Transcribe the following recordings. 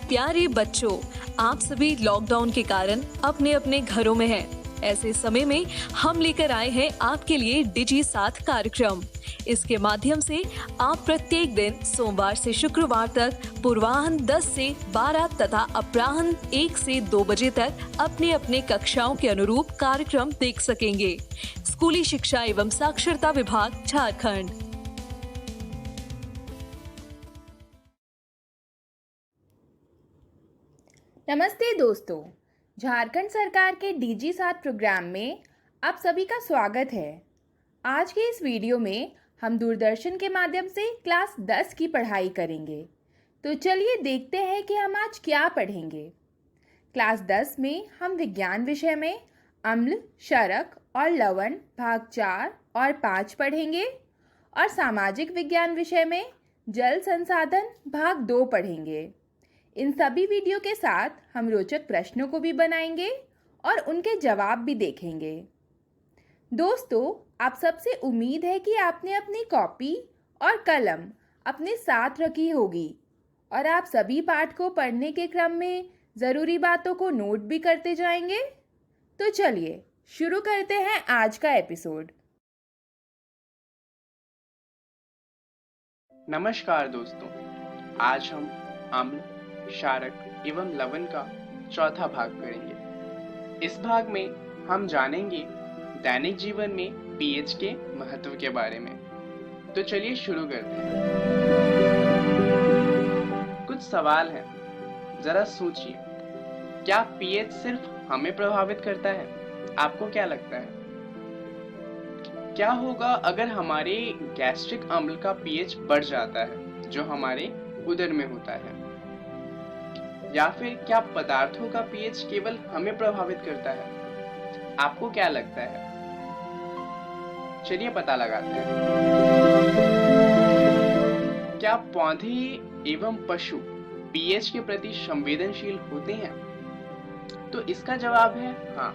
प्यारे बच्चों, आप सभी लॉकडाउन के कारण अपने अपने घरों में हैं। ऐसे समय में हम लेकर आए हैं आपके लिए डिजी साथ कार्यक्रम। इसके माध्यम से आप प्रत्येक दिन सोमवार से शुक्रवार तक पूर्वाह्न 10 से 12 तथा अपराह्न 1 से 2 बजे तक अपने अपने कक्षाओं के अनुरूप कार्यक्रम देख सकेंगे। स्कूली शिक्षा एवं साक्षरता विभाग, झारखंड। नमस्ते दोस्तों, झारखंड सरकार के डीजी साथ प्रोग्राम में आप सभी का स्वागत है। आज के इस वीडियो में हम दूरदर्शन के माध्यम से क्लास 10 की पढ़ाई करेंगे। तो चलिए देखते हैं कि हम आज क्या पढ़ेंगे। क्लास 10 में हम विज्ञान विषय में अम्ल, क्षरक और लवण भाग 4 और 5 पढ़ेंगे और सामाजिक विज्ञान विषय में जल संसाधन भाग 2 पढ़ेंगे। इन सभी वीडियो के साथ हम रोचक प्रश्नों को भी बनाएंगे और उनके जवाब भी देखेंगे। दोस्तों, आप सबसे उम्मीद है कि आपने अपनी कॉपी और कलम अपने साथ रखी होगी और आप सभी पाठ को पढ़ने के क्रम में ज़रूरी बातों को नोट भी करते जाएंगे। तो चलिए शुरू करते हैं आज का एपिसोड। नमस्कार दोस्तों, आज हम अम्ल, क्षारक एवं लवण का चौथा भाग करेंगे। इस भाग में हम जानेंगे दैनिक जीवन में पीएच के महत्व के बारे में। तो चलिए शुरू करते हैं। कुछ सवाल हैं, जरा सोचिए। क्या पीएच सिर्फ हमें प्रभावित करता है? आपको क्या लगता है? क्या होगा अगर हमारे गैस्ट्रिक अम्ल का पीएच बढ़ जाता है, जो हमारे उदर में होता है? या फिर क्या पदार्थों का पीएच केवल हमें प्रभावित करता है? आपको क्या लगता है? चलिए पता लगाते हैं। क्या पौधे एवं पशु पीएच के प्रति संवेदनशील होते हैं? तो इसका जवाब है हाँ।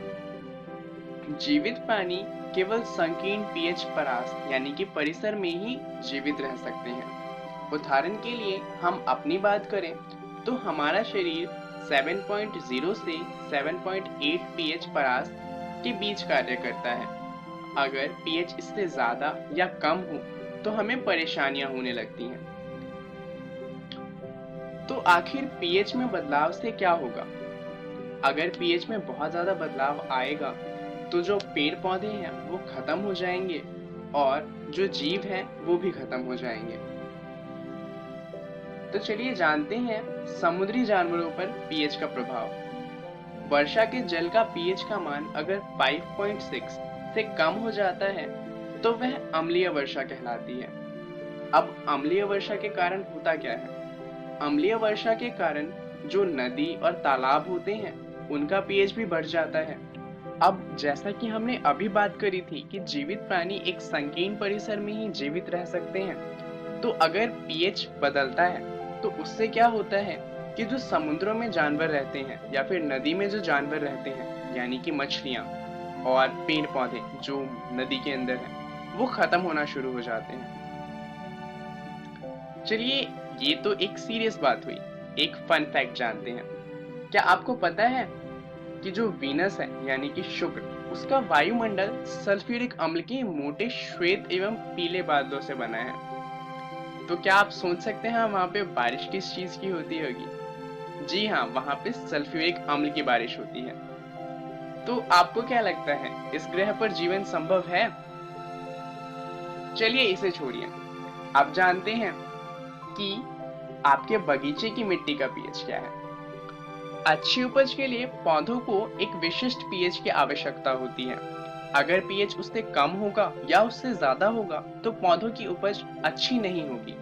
जीवित प्राणी केवल संकीर्ण पीएच परास यानी कि परिसर में ही जीवित रह सकते हैं। उदाहरण के लिए हम अपनी बात करें तो हमारा शरीर 7.0 से 7.8 पीएच परास के बीच कार्य करता है। अगर पीएच इससे ज्यादा या कम हो तो हमें परेशानियां होने लगती हैं। तो आखिर पीएच में बदलाव से क्या होगा? अगर पीएच में बहुत ज्यादा बदलाव आएगा तो जो पेड़ पौधे हैं वो खत्म हो जाएंगे और जो जीव हैं वो भी खत्म हो जाएंगे। तो चलिए जानते हैं समुद्री जानवरों पर पीएच का प्रभाव। वर्षा के जल का पीएच का मान अगर 5.6 से कम हो जाता है तो वह अम्लीय वर्षा कहलाती है। अब अम्लीय वर्षा के कारण होता क्या है? अम्लीय वर्षा के कारण जो नदी और तालाब होते हैं उनका पीएच भी बढ़ जाता है। अब जैसा कि हमने अभी बात करी थी कि जीवित प्राणी एक संकीर्ण परिसर में ही जीवित रह सकते हैं, तो अगर पीएच बदलता है तो उससे क्या होता है कि जो समुद्रों में जानवर रहते हैं या फिर नदी में जो जानवर रहते हैं यानी कि मछलियां और पेड़ पौधे जो नदी के अंदर हैं वो खत्म होना शुरू हो जाते हैं। चलिए ये तो एक सीरियस बात हुई। एक फन फैक्ट जानते हैं। क्या आपको पता है कि जो वीनस है यानी कि शुक्र, उसका वायुमंडल सल्फ्यूरिक अम्ल के मोटे श्वेत एवं पीले बादलों से बना है? तो क्या आप सोच सकते हैं वहां पे बारिश किस चीज की होती होगी? जी हाँ, वहां पे सल्फ्यूरिक अम्ल की बारिश होती है। तो आपको क्या लगता है, इस ग्रह पर जीवन संभव है? चलिए इसे छोड़िए। आप जानते हैं कि आपके बगीचे की मिट्टी का पीएच क्या है? अच्छी उपज के लिए पौधों को एक विशिष्ट पीएच की आवश्यकता होती है। अगर पीएच उससे कम होगा या उससे ज्यादा होगा तो पौधों की उपज अच्छी नहीं होगी।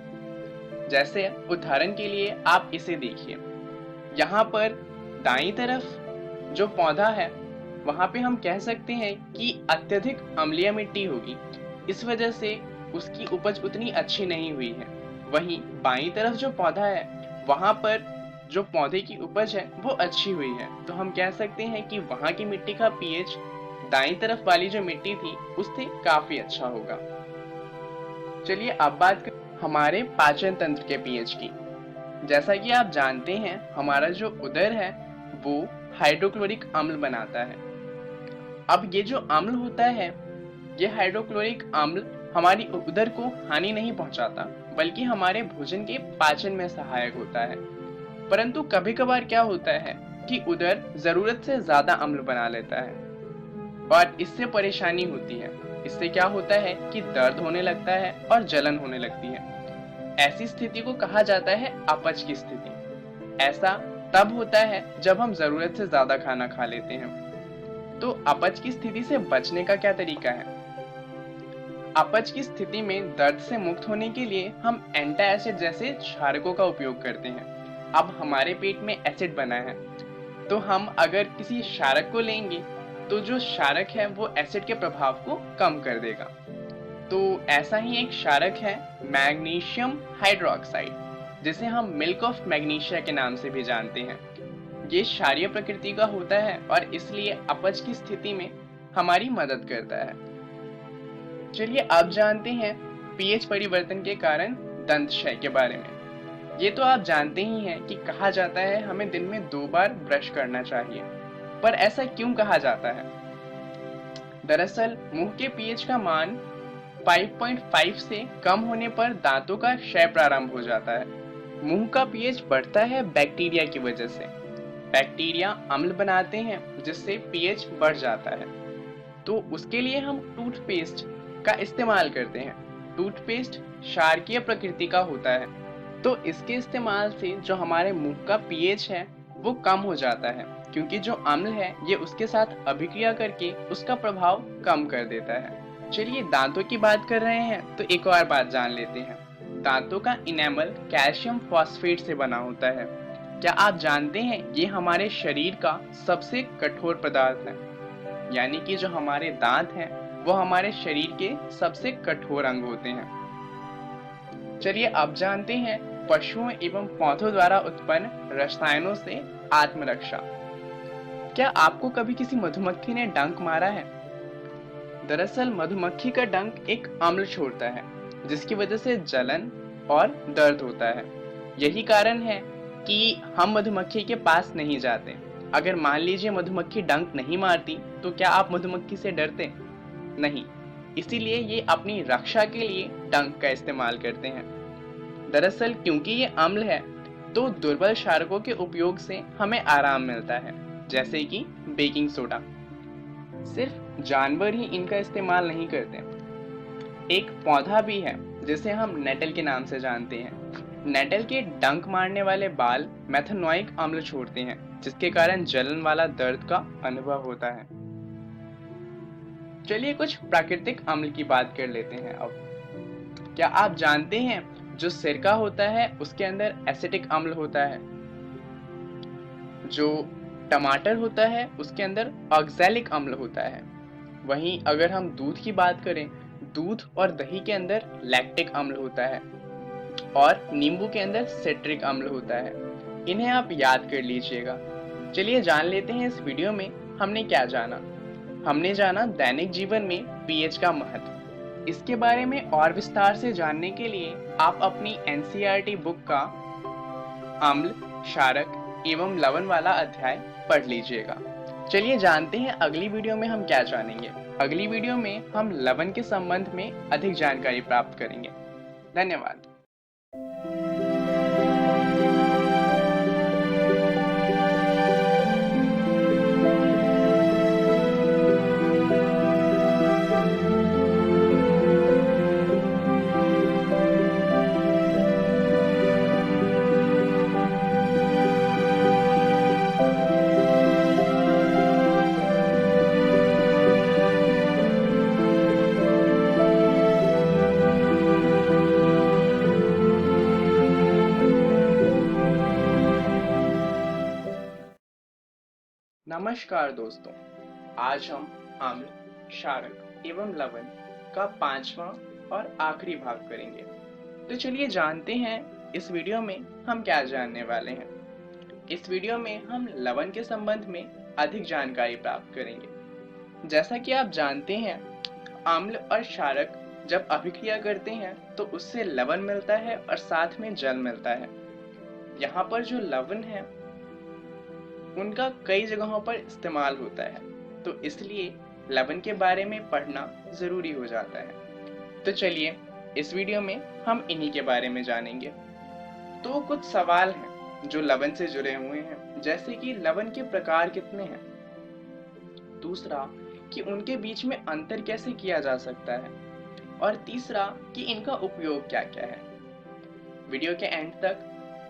जैसे उदाहरण के लिए आप इसे देखिए। यहाँ पर दाईं तरफ जो पौधा है वहां पे हम कह सकते हैं कि अत्यधिक अम्लीय मिट्टी होगी, इस वजह से उसकी उपज उतनी अच्छी नहीं हुई है। वहीं बाईं तरफ जो पौधा है वहां पर जो पौधे की उपज है वो अच्छी हुई है, तो हम कह सकते हैं कि वहां की मिट्टी का पीएच दाईं तरफ वाली जो मिट्टी थी उससे काफी अच्छा होगा। चलिए अब बात करें हमारे पाचन तंत्र के पीएच की। जैसा कि आप जानते हैं, हमारा जो उदर है वो हाइड्रोक्लोरिक अम्ल बनाता है। अब ये जो अम्ल होता है, ये हाइड्रोक्लोरिक अम्ल हमारी उदर को हानि नहीं पहुंचाता, बल्कि हमारे भोजन के पाचन में सहायक होता है। परंतु कभी कभार क्या होता है कि उदर जरूरत से ज्यादा अम्ल बना लेता है और इससे परेशानी होती है। इससे क्या होता है कि दर्द होने लगता है और जलन होने लगती है। ऐसी स्थिति को कहा जाता है अपच की स्थिति। ऐसा तब होता है जब हम जरूरत से ज्यादा खाना खा लेते हैं। तो अपच की स्थिति से बचने का क्या तरीका है? अपच की स्थिति में दर्द से मुक्त होने के लिए हम एंटासिड जैसे क्षारकों का उपयोग करते हैं। अब हमारे पेट में एसिड बना है, तो हम अगर किसी क्षारक को लेंगे तो जो क्षारक है वो एसिड के प्रभाव को कम कर देगा। तो ऐसा ही एक क्षारक है मैग्नीशियम हाइड्रोक्साइड, जिसे हम मिल्क ऑफ मैग्नीशिया के नाम से भी जानते हैं। ये क्षारीय प्रकृति का होता है और इसलिए अपच की स्थिति में हमारी मदद करता है। चलिए अब जानते हैं पीएच परिवर्तन के कारण दंत क्षय के बारे में। ये तो आप जानते ही हैं कि कहा जाता है हमें दिन में 2 बार ब्रश करना चाहिए, पर ऐसा क्यों कहा जाता है? दरअसल मुंह के पीएच का मान 5.5 से कम होने पर दांतों का क्षय प्रारंभ हो जाता है। मुंह का पीएच बढ़ता है बैक्टीरिया की वजह से। बैक्टीरिया अम्ल बनाते हैं जिससे पीएच बढ़ जाता है। तो उसके लिए हम टूथपेस्ट का इस्तेमाल करते हैं। टूथपेस्ट क्षारकीय प्रकृति का होता है, तो इसके इस्तेमाल से जो हमारे मुंह का पीएच है वो कम हो जाता है, क्योंकि जो अम्ल है ये उसके साथ अभिक्रिया करके उसका प्रभाव कम कर देता है। चलिए दांतों की बात कर रहे हैं तो एक और बात जान लेते हैं। दांतों का इनेमल कैल्शियम फॉस्फेट से बना होता है। क्या आप जानते हैं ये हमारे शरीर का सबसे कठोर पदार्थ है, यानी कि जो हमारे दांत हैं वो हमारे शरीर के सबसे कठोर अंग होते हैं। चलिए अब जानते हैं पशुओं एवं पौधों द्वारा उत्पन्न रसायनों से आत्मरक्षा। क्या आपको कभी किसी मधुमक्खी ने डंक मारा है? दरअसल मधुमक्खी का डंक एक अम्ल छोड़ता है, जिसकी वजह से जलन और दर्द होता है। यही कारण है कि हम मधुमक्खी के पास नहीं जाते। अगर मान लीजिए मधुमक्खी डंक नहीं मारती तो क्या आप मधुमक्खी से डरते? नहीं। इसीलिए ये अपनी रक्षा के लिए डंक का इस्तेमाल करते हैं। दरअसल क्योंकि ये अम्ल है तो दुर्बल क्षारकों के उपयोग से हमें आराम मिलता है, जैसे कि बेकिंग सोडा। सिर्फ जानवर ही इनका इस्तेमाल नहीं करते। एक पौधा भी है जिसे हम नेटल के नाम से जानते हैं। नेटल के डंक मारने वाले बाल मेथनोइक अम्ल छोड़ते हैं, जिसके कारण जलन वाला दर्द का अनुभव होता है। चलिए कुछ प्राकृतिक अम्ल की बात कर लेते हैं अब। क्या आप जानते हैं जो सिरका होता है उसके अंदर एसिटिक अम्ल होता है? जो टमाटर होता है उसके अंदर ऑक्सैलिक अम्ल होता है। वहीं अगर हम दूध की बात करें, दूध और दही के अंदर लैक्टिक अम्ल होता है और नींबू के अंदर सिट्रिक अम्ल होता है। इन्हें आप याद कर लीजिएगा। चलिए जान लेते हैं इस वीडियो में हमने क्या जाना। हमने जाना दैनिक जीवन में पीएच का महत्व। इसके बारे में और विस्तार से जानने के लिए आप अपनी एनसीईआरटी बुक का अम्ल, क्षारक एवं लवण वाला अध्याय पढ़ लीजिएगा। चलिए जानते हैं अगली वीडियो में हम क्या जानेंगे। अगली वीडियो में हम लवण के संबंध में अधिक जानकारी प्राप्त करेंगे। धन्यवाद। नमस्कार दोस्तों, आज हम अम्ल, क्षारक एवं लवण का 5वां और आखिरी भाग करेंगे। तो चलिए जानते हैं इस वीडियो में हम क्या जानने वाले हैं। इस वीडियो में हम लवण के संबंध में अधिक जानकारी प्राप्त करेंगे। जैसा कि आप जानते हैं, अम्ल और क्षारक जब अभिक्रिया करते हैं तो उससे लवण मिलता है और साथ में जल मिलता है। यहाँ पर जो लवण है उनका कई जगहों पर इस्तेमाल होता है, तो इसलिए लवण के बारे में पढ़ना जरूरी हो जाता है। तो चलिए इस वीडियो में हम इन्हीं के बारे में जानेंगे। तो कुछ सवाल हैं जो लवण से जुड़े हुए हैं, जैसे कि लवण के प्रकार कितने हैं, दूसरा कि उनके बीच में अंतर कैसे किया जा सकता है, और तीसरा कि इनका उपयोग क्या क्या है। वीडियो के एंड तक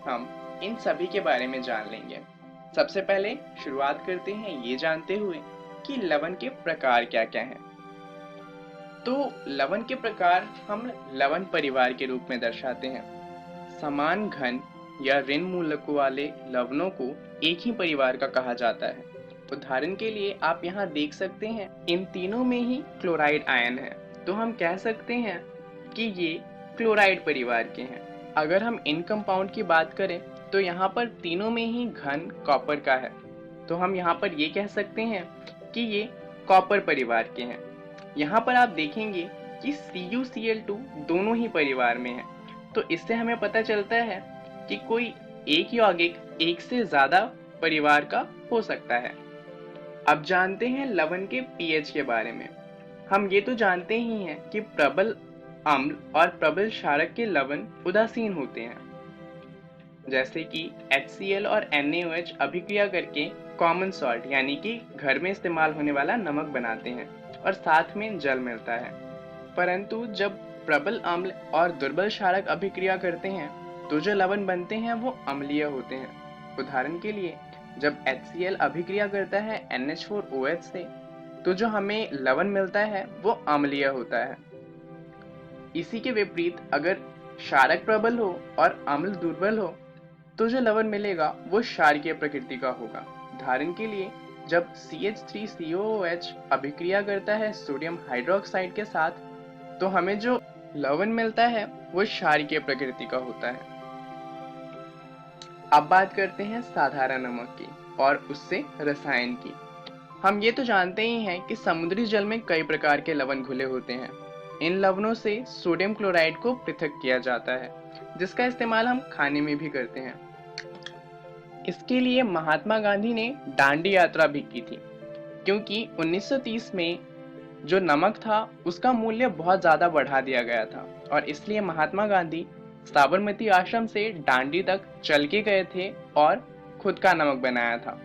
हम इन सभी के बारे में जान लेंगे। सबसे पहले शुरुआत करते हैं ये जानते हुए कि लवण के प्रकार क्या क्या हैं। तो लवण के प्रकार हम लवण परिवार के रूप में दर्शाते हैं। समान घन या ऋण मूलकों वाले लवणों को एक ही परिवार का कहा जाता है। उदाहरण के लिए आप यहाँ देख सकते हैं इन तीनों में ही क्लोराइड आयन है, तो हम कह सकते हैं कि ये क्लोराइड परिवार के हैं। अगर हम इन कंपाउंड की बात करें तो यहाँ पर तीनों में ही घन कॉपर का है, तो हम यहाँ पर ये कह सकते हैं कि ये कॉपर परिवार के हैं। यहाँ पर आप देखेंगे कि CuCl2 दोनों ही परिवार में है, तो इससे हमें पता चलता है कि कोई एक यौगिक एक से ज्यादा परिवार का हो सकता है। अब जानते हैं लवण के pH के बारे में। हम ये तो जानते ही हैं कि प्रबल अम्ल और प्रबल क्षारक के लवण उदासीन होते हैं, जैसे कि HCl और NaOH अभिक्रिया करके कॉमन सॉल्ट यानी कि घर में इस्तेमाल होने वाला नमक बनाते हैं और साथ में जल मिलता है। परंतु जब प्रबल अम्ल और दुर्बल क्षारक अभिक्रिया करते हैं तो जो लवण बनते हैं वो अम्लीय होते हैं। उदाहरण के लिए जब HCl अभिक्रिया करता है NH4OH से, तो जो हमें लवण मिलता है वो अम्लीय होता है। इसी के विपरीत अगर क्षारक प्रबल हो और अम्ल दुर्बल हो तो जो लवण मिलेगा वो क्षारकीय प्रकृति का होगा। उदाहरण के लिए जब CH3COOH अभिक्रिया करता है सोडियम हाइड्रोक्साइड के साथ, तो हमें जो लवण मिलता है वो क्षारकीय प्रकृति का होता है। अब बात करते हैं साधारण नमक की और उससे रसायन की। हम ये तो जानते ही हैं कि समुद्री जल में कई प्रकार के लवण घुले होते हैं। इन लवणों से सोडियम क्लोराइड को पृथक किया जाता है, जिसका इस्तेमाल हम खाने में भी करते हैं। इसके लिए महात्मा गांधी ने दांडी यात्रा भी की थी, क्योंकि 1930 में जो नमक था उसका मूल्य बहुत ज्यादा बढ़ा दिया गया था और इसलिए महात्मा गांधी साबरमती आश्रम से दांडी तक चल के गए थे और खुद का नमक बनाया था।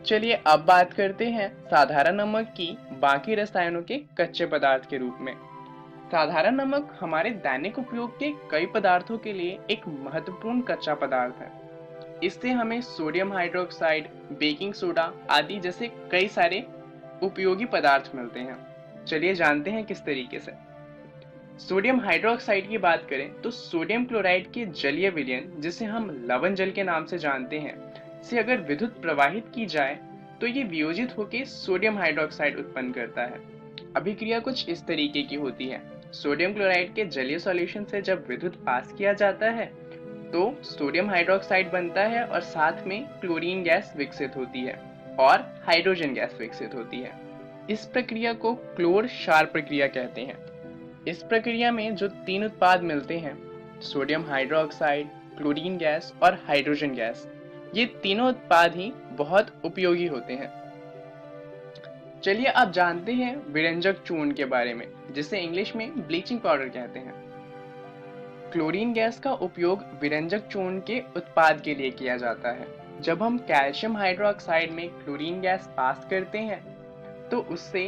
चलिए अब बात करते हैं साधारण नमक की बाकी रसायनों के कच्चे पदार्थ के रूप में। साधारण नमक हमारे दैनिक उपयोग के कई पदार्थों के लिए एक महत्वपूर्ण कच्चा पदार्थ है। इससे हमें सोडियम हाइड्रोक्साइड, बेकिंग सोडा आदि जैसे कई सारे उपयोगी पदार्थ मिलते हैं। चलिए जानते हैं किस तरीके से। सोडियम हाइड्रोक्साइड की बात करें तो सोडियम क्लोराइड के जलीय विलयन, जिसे हम लवण जल के नाम से जानते हैं, से अगर विद्युत प्रवाहित की जाए तो ये वियोजित होकर सोडियम हाइड्रोक्साइड उत्पन्न करता है। अभिक्रिया कुछ इस तरीके की होती है। सोडियम क्लोराइड के जलीय सॉल्यूशन से जब विद्युत पास किया जाता है तो सोडियम हाइड्रोक्साइड बनता है और साथ में क्लोरीन गैस विकसित होती है और हाइड्रोजन गैस विकसित होती है। इस प्रक्रिया को क्लोर क्षार प्रक्रिया कहते हैं। इस प्रक्रिया में जो तीन उत्पाद मिलते हैं, सोडियम हाइड्रोक्साइड, क्लोरीन गैस और हाइड्रोजन गैस, ये तीनों उत्पाद ही बहुत उपयोगी होते हैं। चलिए अब जानते हैं विरंजक चूर्ण के बारे में, जिसे इंग्लिश में ब्लीचिंग पाउडर कहते हैं। क्लोरीन गैस का उपयोग विरंजक चूर्ण के उत्पाद के लिए किया जाता है। जब हम कैल्शियम हाइड्रोक्साइड में क्लोरीन गैस पास करते हैं तो उससे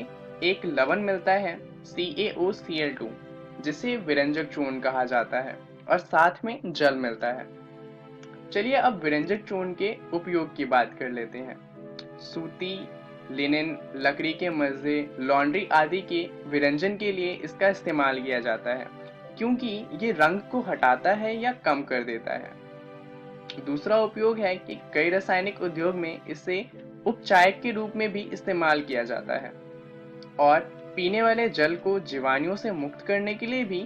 एक लवण मिलता है CaOCl2, जिसे विरंजक चूर्ण कहा जाता है और साथ में जल मिलता है। चलिए अब विरंजक चूर्ण के उपयोग की बात कर लेते हैं। सूती, लिनन, लकड़ी के मज्जे, लॉन्ड्री आदि के विरंजन के लिए इसका इस्तेमाल किया जाता है, क्योंकि ये रंग को हटाता है या कम कर देता है। दूसरा उपयोग है कि कई रासायनिक उद्योग में इसे उपचायक के रूप में भी इस्तेमाल किया जाता है और पीने वाले जल को जीवाणुओं से मुक्त करने के लिए भी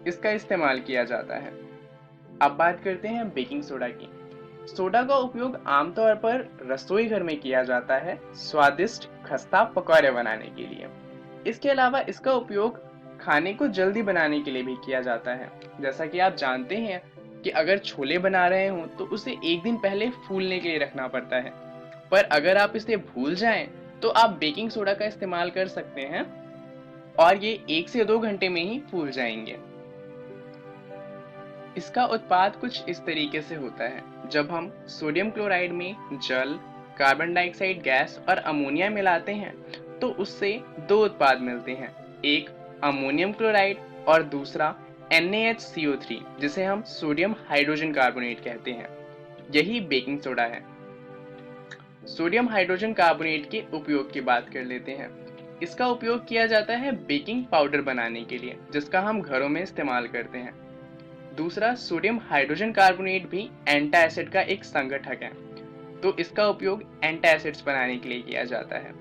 इसका इस्तेमाल किया जाता है। अब बात करते हैं बेकिंग सोडा की। सोडा का उपयोग आमतौर पर रसोई घर में किया जाता है स्वादिष्ट खस्ता पकौड़े बनाने के लिए। इसके अलावा इसका उपयोग खाने को जल्दी बनाने के लिए भी किया जाता है। जैसा कि आप जानते हैं कि अगर छोले बना रहे हो तो उसे एक दिन पहले फूलने के लिए रखना पड़ता है, पर अगर आप इसे भूल जाएं तो आप बेकिंग सोडा का इस्तेमाल कर सकते हैं और ये 1 से 2 घंटे में ही फूल जाएंगे। इसका उत्पाद कुछ इस तरीके से होता है। जब हम सोडियम क्लोराइड में जल, कार्बन डाइऑक्साइड गैस और अमोनिया मिलाते हैं तो उससे 2 उत्पाद मिलते हैं, एक अमोनियम क्लोराइड और दूसरा NaHCO3, जिसे हम सोडियम हाइड्रोजन कार्बोनेट कहते हैं। यही बेकिंग सोडा है। सोडियम हाइड्रोजन कार्बोनेट के उपयोग की बात कर लेते हैं। इसका उपयोग किया जाता है बेकिंग पाउडर बनाने के लिए, जिसका हम घरों में इस्तेमाल करते हैं। दूसरा, सोडियम हाइड्रोजन कार्बोनेट भी एंटासिड का एक संगठक है, तो इसका उपयोग एंटासिड्स बनाने के लिए किया जाता है।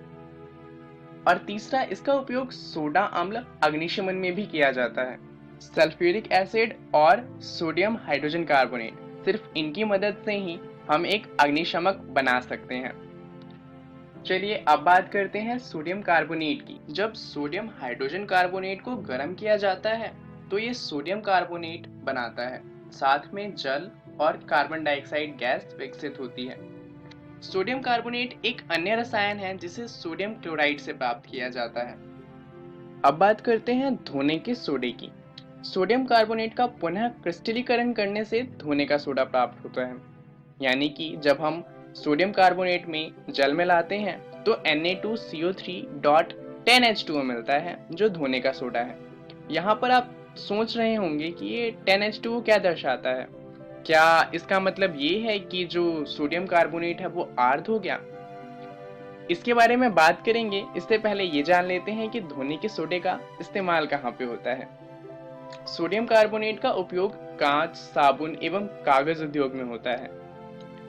और तीसरा, इसका उपयोग सोडा अम्ल अग्निशमन में भी किया जाता है। सल्फ्यूरिक एसिड और सोडियम हाइड्रोजन कार्बोनेट, सिर्फ इनकी मदद से ही हम एक अग्निशमक बना सकते हैं। चलिए अब बात करते हैं सोडियम कार्बोनेट की। जब सोडियम हाइड्रोजन कार्बोनेट को गर्म किया जाता है तो ये सोडियम कार्बोनेट बनाता है, साथ में जल और कार्बन डाइऑक्साइड गैस विकसित होती है। सोडियम कार्बोनेट एक अन्य रसायन है जिसे सोडियम क्लोराइड से प्राप्त किया जाता है। अब बात करते हैं धोने के सोडे की। सोडियम कार्बोनेट का पुनः क्रिस्टलीकरण करने से धोने का सोडा प्राप्त होता है, यानी कि जब हम सोडियम कार्बोनेट में जल मिलाते हैं तो Na2CO3.10H2O मिलता है, जो धोने का सोडा है। यहाँ पर आप सोच रहे होंगे कि ये 10H2O क्या दर्शाता है। क्या इसका मतलब ये है कि जो सोडियम कार्बोनेट है वो आर्द्र हो गया? इसके बारे में बात करेंगे, इससे पहले ये जान लेते हैं कि धोने के सोडे का इस्तेमाल कहाँ पे होता है। सोडियम कार्बोनेट का उपयोग कांच, साबुन एवं कागज उद्योग में होता है।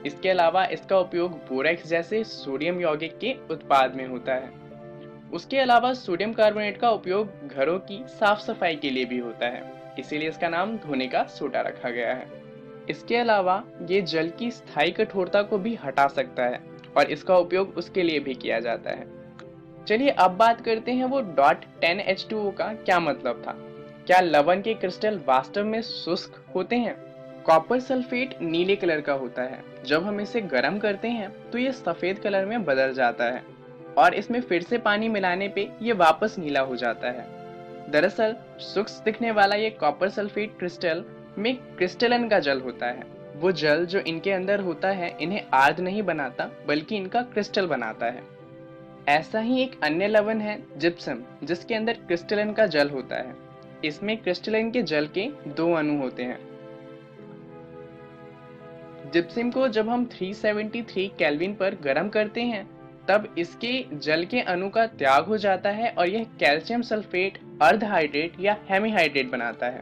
इसके अलावा इसका उपयोग बोरेक्स जैसे सोडियम यौगिक के उत्पाद में होता है। उसके अलावा सोडियम कार्बोनेट का उपयोग घरों की साफ सफाई के लिए भी होता है, इसीलिए इसका नाम धोने का सोडा रखा गया है। इसके अलावा ये जल की स्थायी कठोरता को भी हटा सकता है और इसका उपयोग उसके लिए भी किया जाता है। चलिए अब बात करते हैं वो .10H2O का क्या मतलब था। क्या लवण के क्रिस्टल वास्तव में शुष्क होते हैं? कॉपर सल्फेट नीले कलर का होता है। जब हम इसे गर्म करते हैं तो ये सफेद कलर में बदल जाता है और इसमें फिर से पानी मिलाने पे ये वापस नीला हो जाता है। दरअसल शुष्क दिखने वाला ये कॉपर सल्फेट क्रिस्टल में क्रिस्टलन का जल होता है। वो जल जो इनके अंदर होता है इन्हें आर्द्र नहीं बनाता, बल्कि इनका क्रिस्टल बनाता है। ऐसा ही एक अन्य लवण है जिप्सम, जिसके अंदर क्रिस्टलन का जल होता है। इसमें क्रिस्टलन के जल के 2 अणु होते हैं। जिप्सम को जब हम 373 केल्विन पर गर्म करते हैं तब इसके जल के अणु का त्याग हो जाता है और यह कैल्शियम सल्फेट अर्धहाइड्रेट या हेमीहाइड्रेट बनाता है।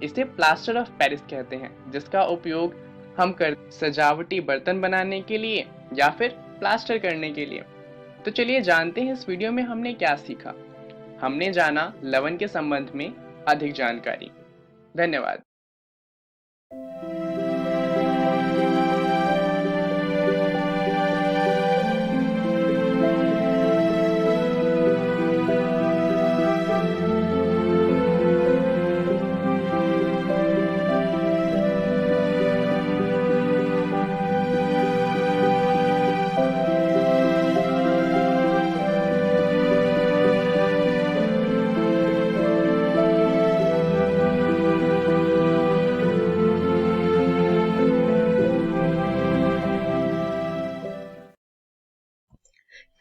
इसे प्लास्टर ऑफ पेरिस कहते हैं, जिसका उपयोग हम कर सजावटी बर्तन बनाने के लिए या फिर प्लास्टर करने के लिए। तो चलिए जानते हैं इस वीडियो में हमने क्या सीखा। हमने जाना लवण के संबंध में अधिक जानकारी। धन्यवाद।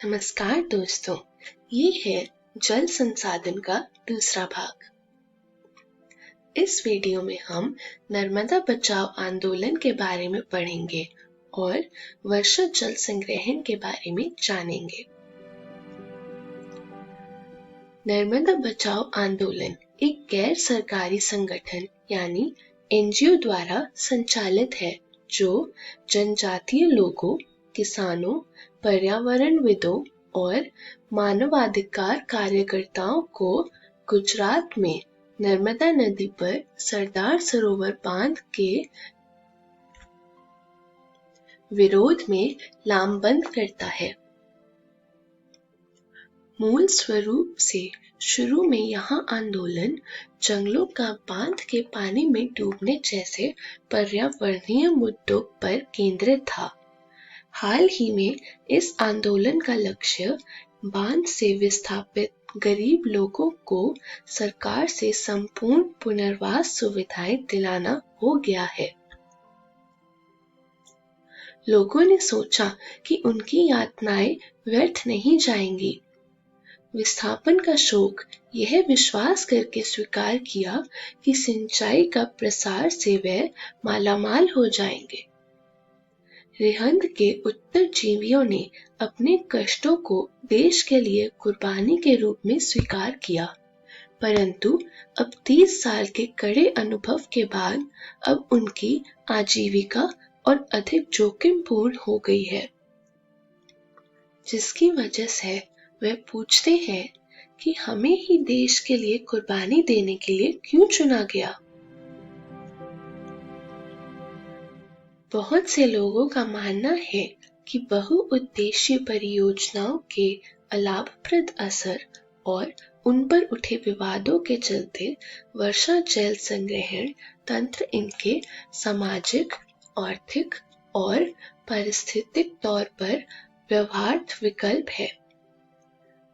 नमस्कार दोस्तों, ये है जल संसाधन का दूसरा भाग। इस वीडियो में हम नर्मदा बचाओ आंदोलन के बारे में पढ़ेंगे और वर्षा जल संग्रहण के बारे में जानेंगे। नर्मदा बचाओ आंदोलन एक गैर सरकारी संगठन यानी एनजीओ द्वारा संचालित है, जो जनजातीय लोगों, किसानों, पर्यावरणविदों और मानवाधिकार कार्यकर्ताओं को गुजरात में नर्मदा नदी पर सरदार सरोवर बांध के विरोध में लामबंद करता है। मूल स्वरूप से शुरू में यहाँ आंदोलन जंगलों का बांध के पानी में डूबने जैसे पर्यावरणीय मुद्दों पर केंद्रित था। हाल ही में इस आंदोलन का लक्ष्य बांध से विस्थापित गरीब लोगों को सरकार से संपूर्ण पुनर्वास सुविधाएं दिलाना हो गया है। लोगों ने सोचा कि उनकी यातनाएं व्यर्थ नहीं जाएंगी। विस्थापन का शोक यह विश्वास करके स्वीकार किया कि सिंचाई का प्रसार से वे मालामाल हो जाएंगे। रिहंद के उत्तरजीवियों ने अपने कष्टों को देश के लिए कुर्बानी के रूप में स्वीकार किया, परंतु अब 30 साल के कड़े अनुभव के बाद अब उनकी आजीविका और अधिक जोखिमपूर्ण हो गई है, जिसकी वजह से वे पूछते हैं कि हमें ही देश के लिए कुर्बानी देने के लिए क्यों चुना गया। बहुत से लोगों का मानना है कि बहुउद्देशीय परियोजनाओं के अलाभप्रद असर और उन पर उठे विवादों के चलते वर्षा जल संग्रहण तंत्र इनके सामाजिक, आर्थिक और पारिस्थितिक तौर पर व्यवहार्य विकल्प है।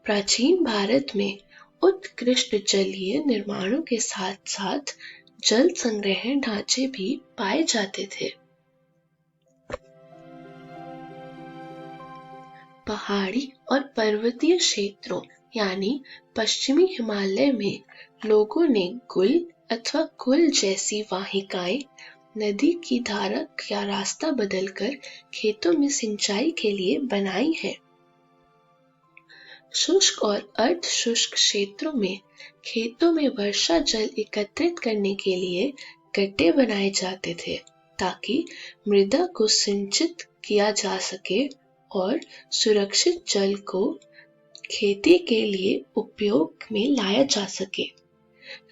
प्राचीन भारत में उत्कृष्ट जलीय निर्माणों के साथ साथ जल संग्रहण ढांचे भी पाए जाते थे। पहाड़ी और पर्वतीय क्षेत्रों यानी पश्चिमी हिमालय में लोगों ने गुल अथवा कुल जैसी वाहिकाएं नदी की धारा का रास्ता बदलकर खेतों में सिंचाई के लिए बनाई है। शुष्क और अर्ध शुष्क क्षेत्रों में खेतों में वर्षा जल एकत्रित करने के लिए गड्ढे बनाए जाते थे ताकि मृदा को सिंचित किया जा सके और सुरक्षित जल को खेती के लिए उपयोग में लाया जा सके।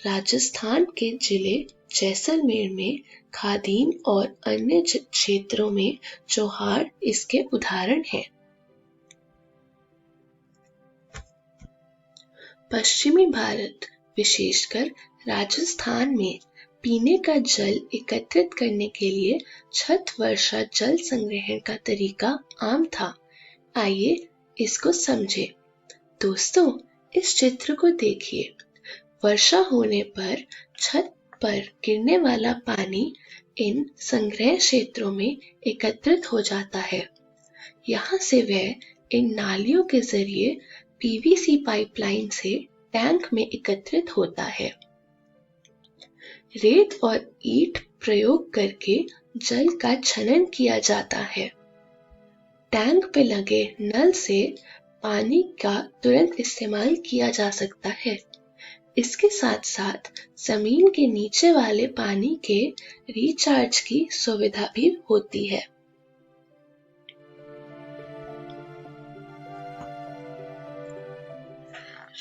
राजस्थान के जिले जैसलमेर में खादीन और अन्य क्षेत्रों में जोहार इसके उदाहरण हैं। पश्चिमी भारत, विशेषकर राजस्थान में पीने का जल एकत्रित करने के लिए छत वर्षा जल संग्रहण का तरीका आम था। आइए इसको समझें। दोस्तों, इस चित्र को देखिए। वर्षा होने पर छत पर गिरने वाला पानी इन संग्रह क्षेत्रों में एकत्रित हो जाता है। यहाँ से वह इन नालियों के जरिए पीवीसी पाइपलाइन से टैंक में एकत्रित होता है। रेत और ईंट प्रयोग करके जल का छनन किया जाता है। टैंक पे लगे नल से पानी का तुरंत इस्तेमाल किया जा सकता है। इसके साथ साथ जमीन के नीचे वाले पानी के रिचार्ज की सुविधा भी होती है।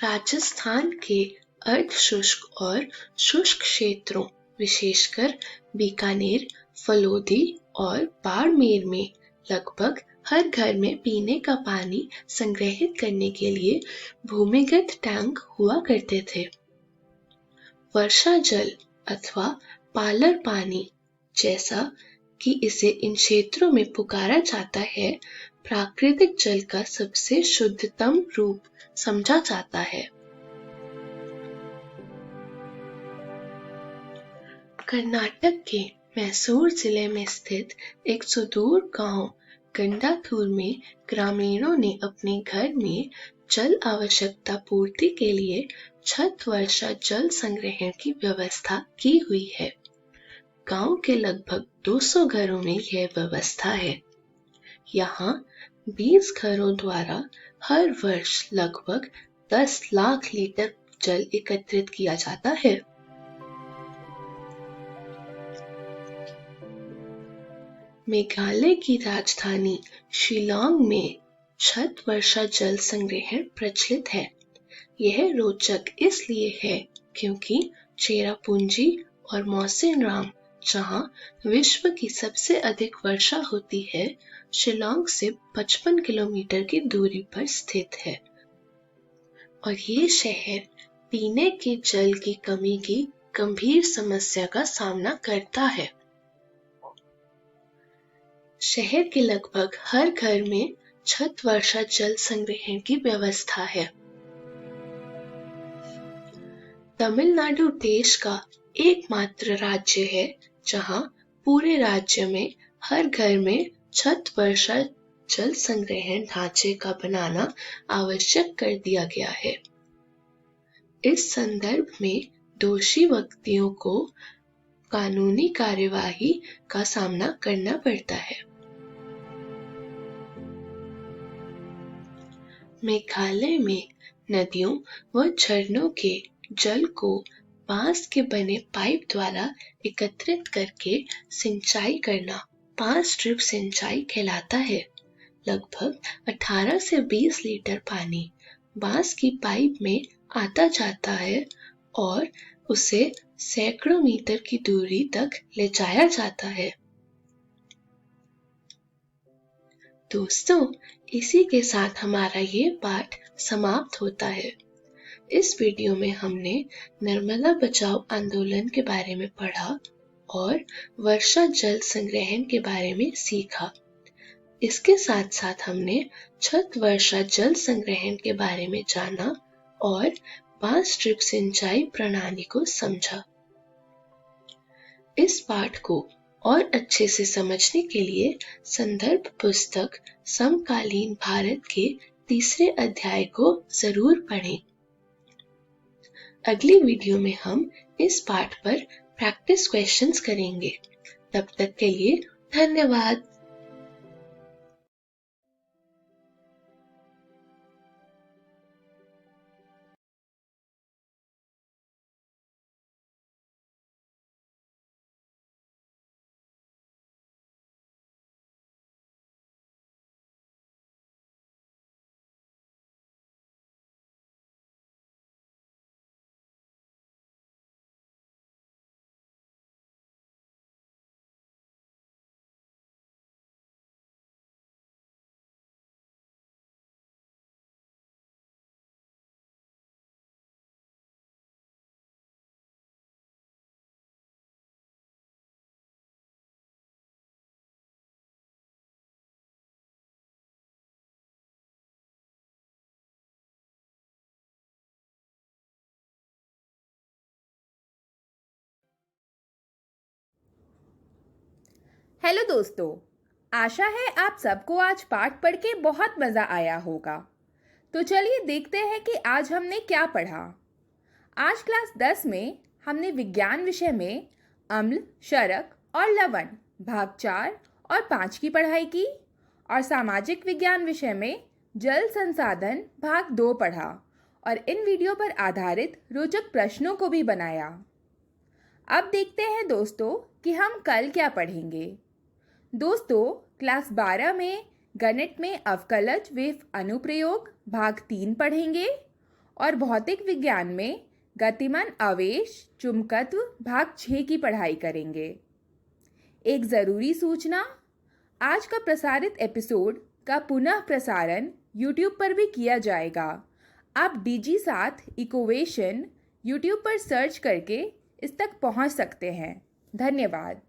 राजस्थान के अर्ध शुष्क और शुष्क क्षेत्रों, विशेषकर बीकानेर, फलोदी और बाड़मेर में लगभग हर घर में पीने का पानी संग्रहित करने के लिए भूमिगत टैंक हुआ करते थे। वर्षा जल अथवा पालर पानी, जैसा कि इसे इन क्षेत्रों में पुकारा जाता है, प्राकृतिक जल का सबसे शुद्धतम रूप समझा जाता है। कर्नाटक के मैसूर जिले में स्थित एक सुदूर गांव गंडाथूर में ग्रामीणों ने अपने घर में जल आवश्यकता पूर्ति के लिए छत वर्षा जल संग्रहण की व्यवस्था की हुई है। गांव के लगभग 200 घरों में यह व्यवस्था है। यहाँ 20 घरों द्वारा हर वर्ष लगभग 10 लाख लीटर जल एकत्रित किया जाता है। मेघालय की राजधानी शिलांग में छत वर्षा जल संग्रहण प्रचलित है। यह रोचक इसलिए है क्योंकि चेरापूंजी और मौसिनराम, जहां विश्व की सबसे अधिक वर्षा होती है, शिलांग से 55 किलोमीटर की दूरी पर स्थित है। और ये शहर पीने के जल की कमी की गंभीर समस्या का सामना करता है। शहर के लगभग हर घर में छत वर्षा जल संग्रहण की व्यवस्था है। तमिलनाडु देश का एकमात्र राज्य है जहां पूरे राज्य में हर घर में छत वर्षा जल संग्रहण ढांचे का बनाना आवश्यक कर दिया गया है। इस संदर्भ में दोषी व्यक्तियों को कानूनी कार्यवाही का सामना करना पड़ता है। मेघालय में नदियों व झरनों के जल को बांस के बने पाइप द्वारा एकत्रित करके सिंचाई करना 5 ड्रिप सिंचाई कहलाता है। लगभग 18 से 20 लीटर पानी बांस की पाइप में आता जाता है और उसे सैकड़ों मीटर की दूरी तक ले जाया जाता है। दोस्तों, इसी के साथ हमारा ये पाठ समाप्त होता है। इस वीडियो में हमने नर्मदा बचाओ आंदोलन के बारे में पढ़ा और वर्षा जल संग्रहण के बारे में सीखा। इसके साथ साथ हमने छत वर्षा जल संग्रहण के बारे में जाना और बांस ड्रिप सिंचाई प्रणाली को समझा। इस पाठ को और अच्छे से समझने के लिए संदर्भ पुस्तक समकालीन भारत के 3 अध्याय को जरूर पढ़ें। अगली वीडियो में हम इस पाठ पर प्रैक्टिस क्वेश्चंस करेंगे। तब तक के लिए धन्यवाद। हेलो दोस्तों, आशा है आप सबको आज पाठ पढ़ के बहुत मज़ा आया होगा। तो चलिए देखते हैं कि आज हमने क्या पढ़ा। आज क्लास 10 में हमने विज्ञान विषय में अम्ल, क्षरक और लवण भाग 4 और 5 की पढ़ाई की और सामाजिक विज्ञान विषय में जल संसाधन भाग 2 पढ़ा और इन वीडियो पर आधारित रोचक प्रश्नों को भी बनाया। अब देखते हैं दोस्तों कि हम कल क्या पढ़ेंगे। दोस्तों, क्लास 12 में गणित में अवकलज व अनुप्रयोग भाग 3 पढ़ेंगे और भौतिक विज्ञान में गतिमान आवेश चुंबकत्व भाग 6 की पढ़ाई करेंगे। एक ज़रूरी सूचना, आज का प्रसारित एपिसोड का पुनः प्रसारण YouTube पर भी किया जाएगा। आप DigiSath इक्वेशन YouTube पर सर्च करके इस तक पहुंच सकते हैं। धन्यवाद।